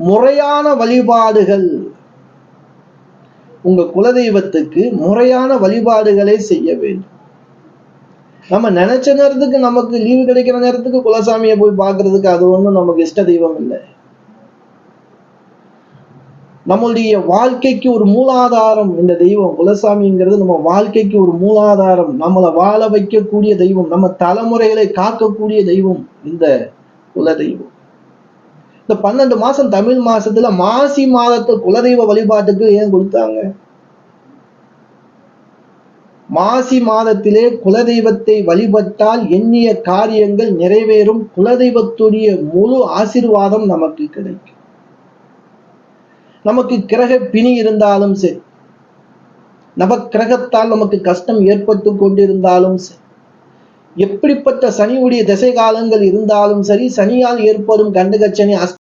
முறையான வழிபாடுகள், உங்க குலதெய்வத்துக்கு முறையான வழிபாடுகளை செய்ய வேண்டும். நம்ம நினைச்ச நேரத்துக்கு நமக்கு லீவு கிடைக்கிற நேரத்துக்கு குலசாமியை போய் பார்க்கறதுக்கு அது ஒண்ணும் நமக்கு இஷ்ட தெய்வம் இல்லை. நம்மளுடைய வாழ்க்கைக்கு ஒரு மூலாதாரம் இந்த தெய்வம். குலசாமிங்கிறது நம்ம வாழ்க்கைக்கு ஒரு மூலாதாரம், நம்மளை வாழ வைக்கக்கூடிய தெய்வம், நம்ம தலைமுறைகளை காக்கக்கூடிய தெய்வம் இந்த குலதெய்வம். இந்த 12 மாசம் தமிழ் மாசத்துல மாசி மாதத்தை குலதெய்வ வழிபாட்டுக்கு ஏன் கொடுத்தாங்க? மாசி மாதத்திலே குலதெய்வத்தை வழிபட்டால் எண்ணிய காரியங்கள் நிறைவேறும், குலதெய்வத்துடைய முழு ஆசீர்வாதம் நமக்கு கிடைக்கும். நமக்கு கிரக பிணி இருந்தாலும் சரி, நவக்கிரகத்தால் நமக்கு கஷ்டம் ஏற்பட்டு கொண்டிருந்தாலும் சரி, எப்படிப்பட்ட சனியுடைய திசை காலங்கள் இருந்தாலும் சரி, சனியால் ஏற்படும் கண்டகச்சனி